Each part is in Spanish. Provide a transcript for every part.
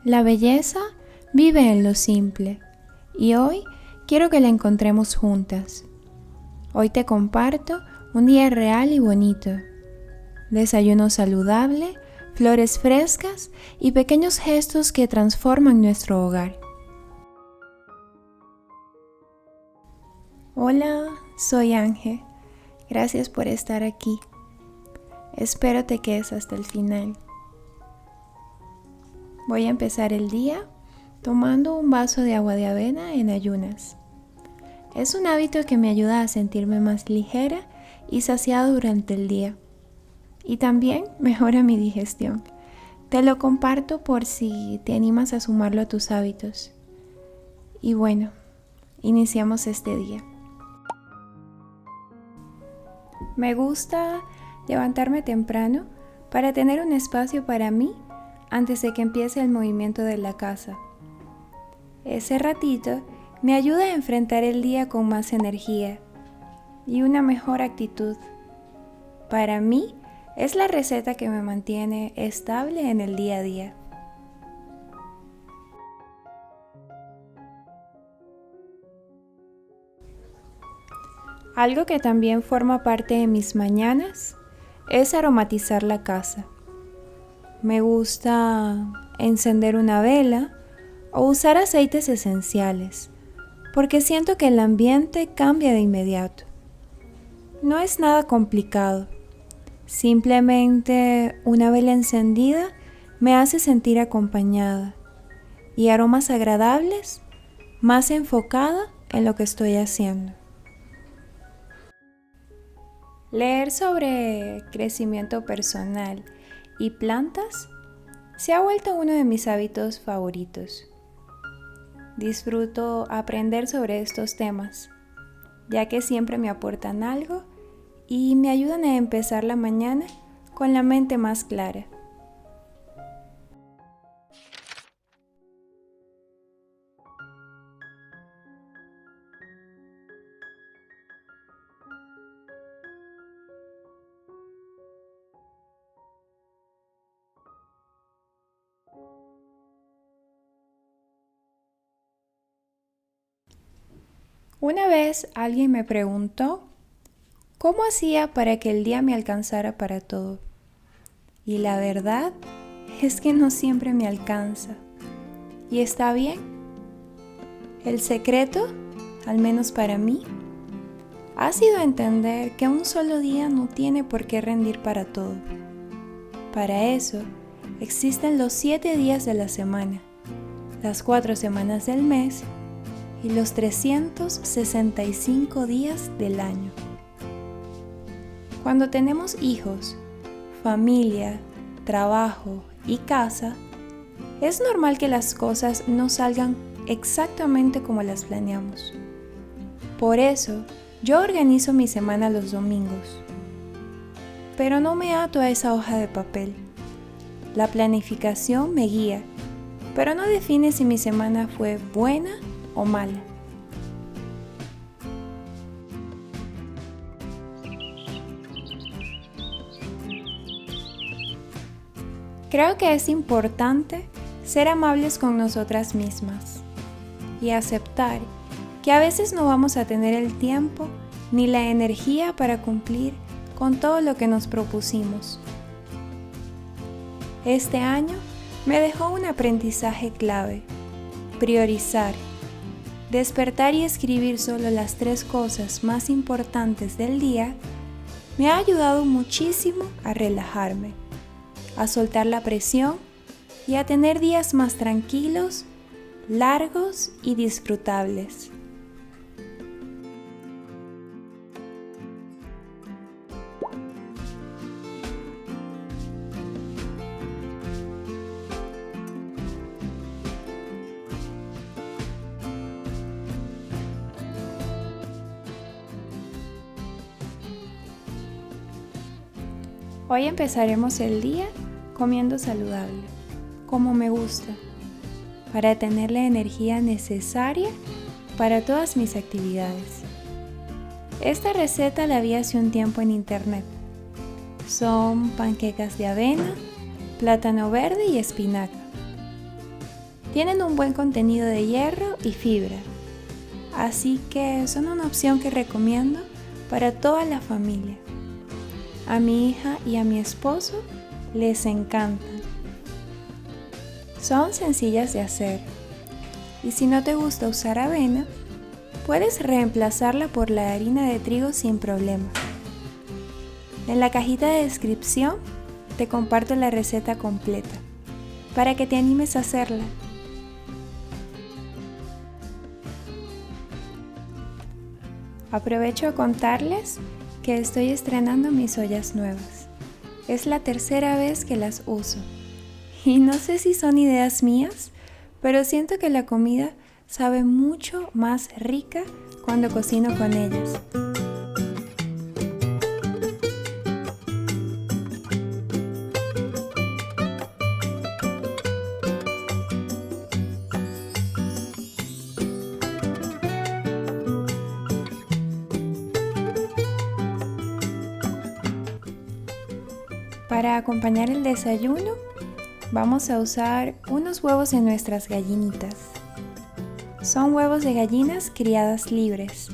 La belleza vive en lo simple y hoy quiero que la encontremos juntas. Hoy te comparto un día real y bonito. Desayuno saludable, flores frescas y pequeños gestos que transforman nuestro hogar. Hola, soy Ángel. Gracias por estar aquí. Espero te quedes hasta el final. Voy a empezar el día tomando un vaso de agua de avena en ayunas. Es un hábito que me ayuda a sentirme más ligera y saciada durante el día. Y también mejora mi digestión. Te lo comparto por si te animas a sumarlo a tus hábitos. Y bueno, iniciamos este día. Me gusta levantarme temprano para tener un espacio para mí antes de que empiece el movimiento de la casa. Ese ratito me ayuda a enfrentar el día con más energía y una mejor actitud. Para mí es la receta que me mantiene estable en el día a día. Algo que también forma parte de mis mañanas es aromatizar la casa. Me gusta encender una vela o usar aceites esenciales, porque siento que el ambiente cambia de inmediato. No es nada complicado, simplemente una vela encendida me hace sentir acompañada y aromas agradables, más enfocada en lo que estoy haciendo. Leer sobre crecimiento personal y plantas se ha vuelto uno de mis hábitos favoritos. Disfruto aprender sobre estos temas, ya que siempre me aportan algo y me ayudan a empezar la mañana con la mente más clara. Una vez alguien me preguntó cómo hacía para que el día me alcanzara para todo. Y la verdad es que no siempre me alcanza. ¿Y está bien? El secreto, al menos para mí, ha sido entender que un solo día no tiene por qué rendir para todo. Para eso existen los 7 días de la semana, las 4 semanas del mes y los 365 días del año. Cuando tenemos hijos, familia, trabajo y casa, es normal que las cosas no salgan exactamente como las planeamos. Por eso, yo organizo mi semana los domingos. Pero no me ato a esa hoja de papel. La planificación me guía, pero no define si mi semana fue buena o mala. Creo que es importante ser amables con nosotras mismas y aceptar que a veces no vamos a tener el tiempo ni la energía para cumplir con todo lo que nos propusimos. Este año me dejó un aprendizaje clave: priorizar. Despertar y escribir solo las 3 cosas más importantes del día me ha ayudado muchísimo a relajarme, a soltar la presión y a tener días más tranquilos, largos y disfrutables. Hoy empezaremos el día comiendo saludable, como me gusta, para tener la energía necesaria para todas mis actividades. Esta receta la vi hace un tiempo en internet. Son panquecas de avena, plátano verde y espinaca. Tienen un buen contenido de hierro y fibra, así que son una opción que recomiendo para toda la familia. A mi hija y a mi esposo les encantan. Son sencillas de hacer y si no te gusta usar avena, puedes reemplazarla por la harina de trigo sin problema. En la cajita de descripción te comparto la receta completa para que te animes a hacerla. Aprovecho a contarles que estoy estrenando mis ollas nuevas. Es la tercera vez que las uso. Y no sé si son ideas mías, pero siento que la comida sabe mucho más rica cuando cocino con ellas. Para acompañar el desayuno, vamos a usar unos huevos de nuestras gallinitas. Son huevos de gallinas criadas libres.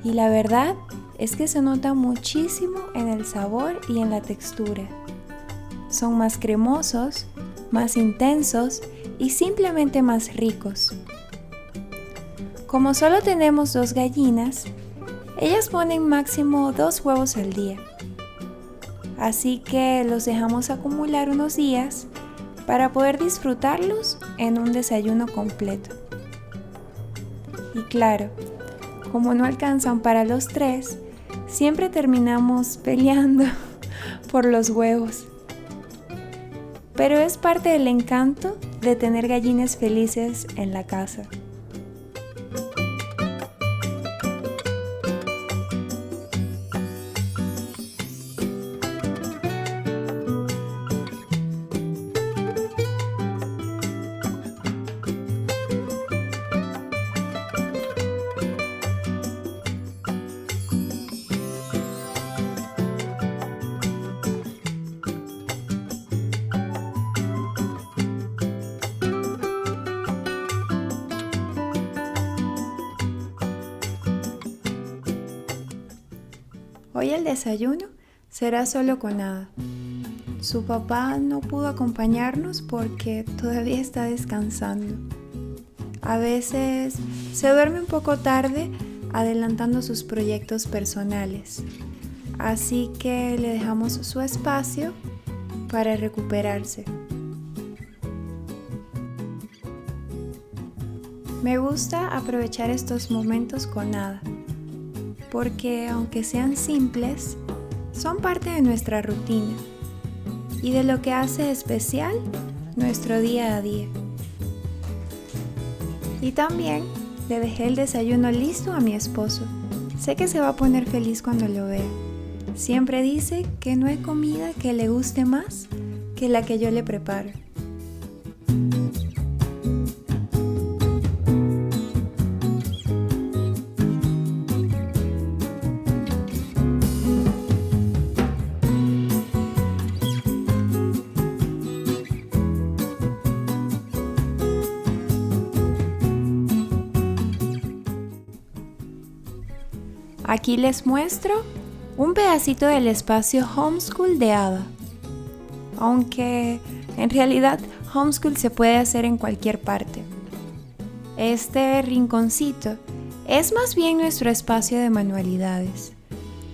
Y la verdad es que se nota muchísimo en el sabor y en la textura. Son más cremosos, más intensos y simplemente más ricos. Como solo tenemos 2 gallinas, ellas ponen máximo 2 huevos al día. Así que los dejamos acumular unos días para poder disfrutarlos en un desayuno completo. Y claro, como no alcanzan para los 3, siempre terminamos peleando por los huevos. Pero es parte del encanto de tener gallinas felices en la casa. Hoy el desayuno será solo con Ada. Su papá no pudo acompañarnos porque todavía está descansando. A veces se duerme un poco tarde adelantando sus proyectos personales, así que le dejamos su espacio para recuperarse. Me gusta aprovechar estos momentos con Ada, porque aunque sean simples, son parte de nuestra rutina y de lo que hace especial nuestro día a día. Y también le dejé el desayuno listo a mi esposo. Sé que se va a poner feliz cuando lo vea. Siempre dice que no hay comida que le guste más que la que yo le preparo. Aquí les muestro un pedacito del espacio homeschool de Ada. Aunque en realidad homeschool se puede hacer en cualquier parte. Este rinconcito es más bien nuestro espacio de manualidades,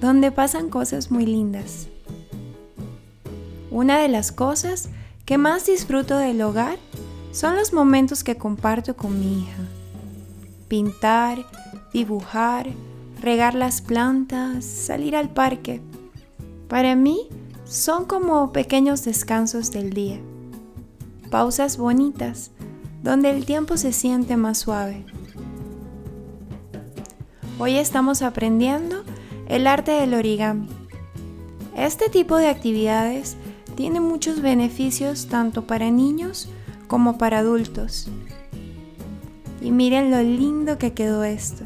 donde pasan cosas muy lindas. Una de las cosas que más disfruto del hogar son los momentos que comparto con mi hija. Pintar, dibujar, regar las plantas, salir al parque. Para mí son como pequeños descansos del día. Pausas bonitas, donde el tiempo se siente más suave. Hoy estamos aprendiendo el arte del origami. Este tipo de actividades tiene muchos beneficios tanto para niños como para adultos. Y miren lo lindo que quedó esto.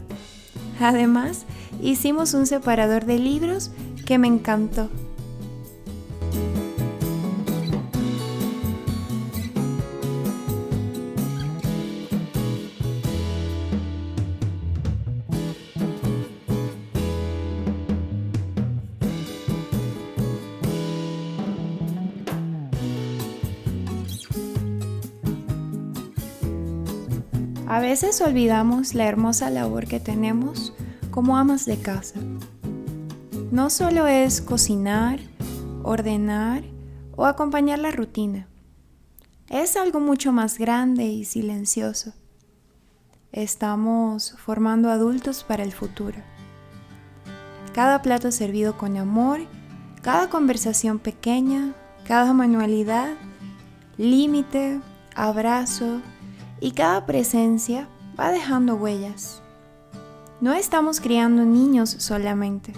Además, hicimos un separador de libros que me encantó. A veces olvidamos la hermosa labor que tenemos como amas de casa. No solo es cocinar, ordenar o acompañar la rutina. Es algo mucho más grande y silencioso. Estamos formando adultos para el futuro. Cada plato servido con amor, cada conversación pequeña, cada manualidad, límite, abrazo y cada presencia va dejando huellas. No estamos criando niños solamente.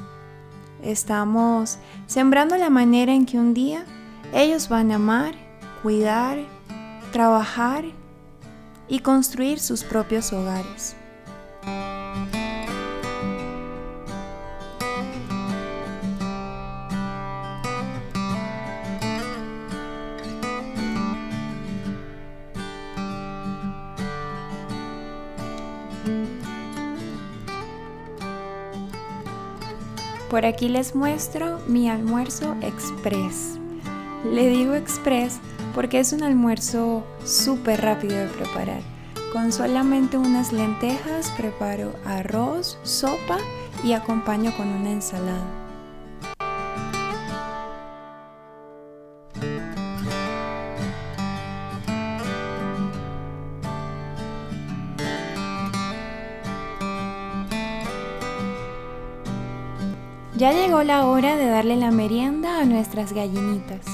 Estamos sembrando la manera en que un día ellos van a amar, cuidar, trabajar y construir sus propios hogares. Por aquí les muestro mi almuerzo express. Le digo express porque es un almuerzo súper rápido de preparar. Con solamente unas lentejas preparo arroz, sopa y acompaño con una ensalada. Ya llegó la hora de darle la merienda a nuestras gallinitas.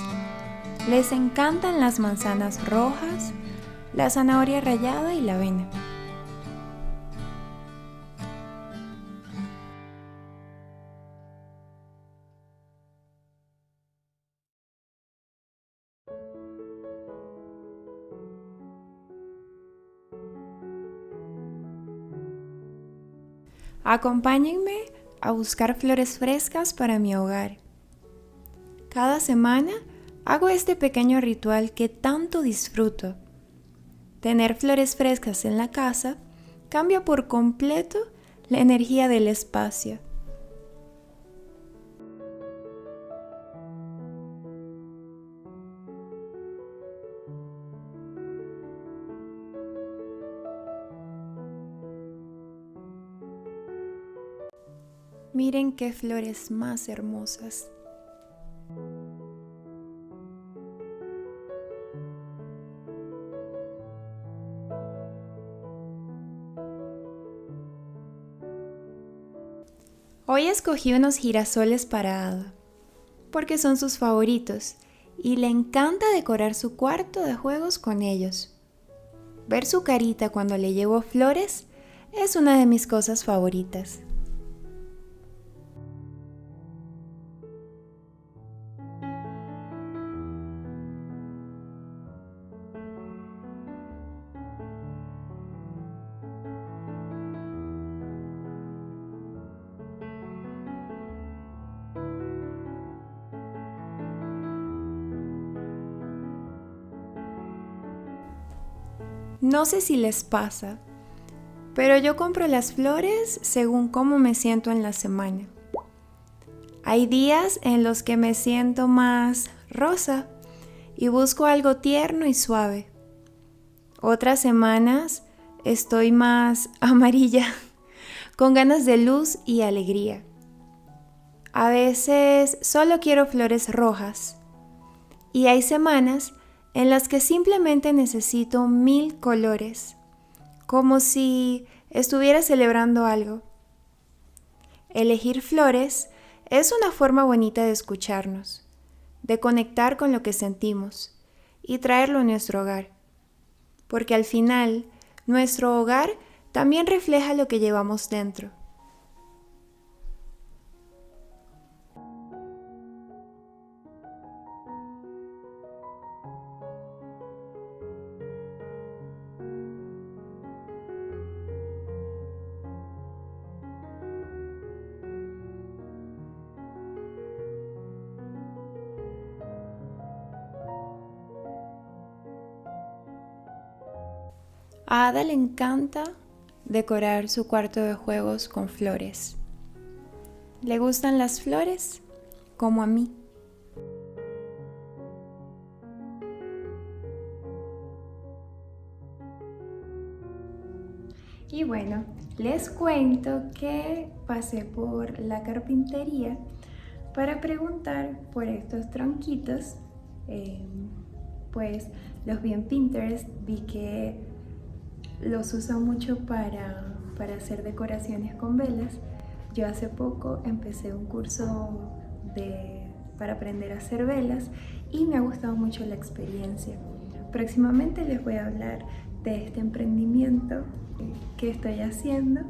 Les encantan las manzanas rojas, la zanahoria rallada y la avena. Acompáñenme a buscar flores frescas para mi hogar. Cada semana hago este pequeño ritual que tanto disfruto. Tener flores frescas en la casa cambia por completo la energía del espacio. Miren qué flores más hermosas. Hoy escogí unos girasoles para Ada, porque son sus favoritos y le encanta decorar su cuarto de juegos con ellos. Ver su carita cuando le llevo flores es una de mis cosas favoritas. No sé si les pasa, pero yo compro las flores según cómo me siento en la semana. Hay días en los que me siento más rosa y busco algo tierno y suave. Otras semanas estoy más amarilla, con ganas de luz y alegría. A veces solo quiero flores rojas y hay semanas en las que simplemente necesito 1000 colores, como si estuviera celebrando algo. Elegir flores es una forma bonita de escucharnos, de conectar con lo que sentimos y traerlo a nuestro hogar, porque al final nuestro hogar también refleja lo que llevamos dentro. A Ada le encanta decorar su cuarto de juegos con flores. ¿Le gustan las flores? Como a mí. Y bueno, les cuento que pasé por la carpintería para preguntar por estos tronquitos. Pues los vi en Pinterest, vi que los usan mucho para hacer decoraciones con velas. Yo hace poco empecé un curso para aprender a hacer velas y me ha gustado mucho la experiencia. Próximamente les voy a hablar de este emprendimiento que estoy haciendo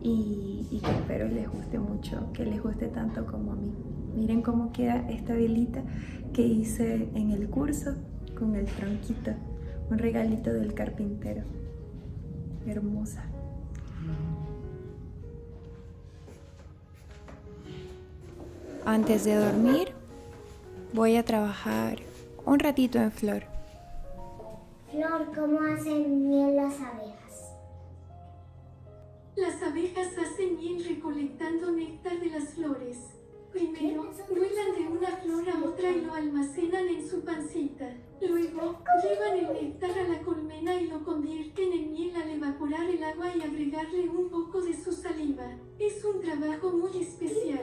y que espero les guste mucho, que les guste tanto como a mí. Miren cómo queda esta velita que hice en el curso con el tronquito, un regalito del carpintero. Hermosa. Antes de dormir, voy a trabajar un ratito en Flor. Flor, ¿cómo hacen miel las abejas? Las abejas hacen miel recolectando néctar de las flores. Primero, vuelan de una flor a otra y lo almacenan en su pancita. Luego, llevan el néctar a la colmena y lo convierten en miel al evaporar el agua y agregarle un poco de su saliva. Es un trabajo muy especial.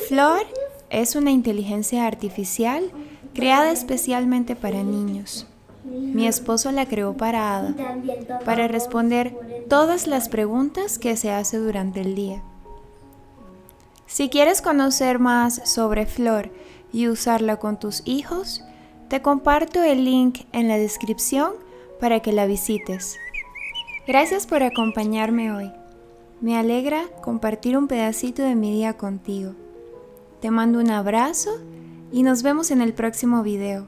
Flor es una inteligencia artificial creada especialmente para niños. Mi esposo la creó para Ada, para responder todas las preguntas que se hace durante el día. Si quieres conocer más sobre Flor y usarla con tus hijos, te comparto el link en la descripción para que la visites. Gracias por acompañarme hoy. Me alegra compartir un pedacito de mi día contigo. Te mando un abrazo y nos vemos en el próximo video.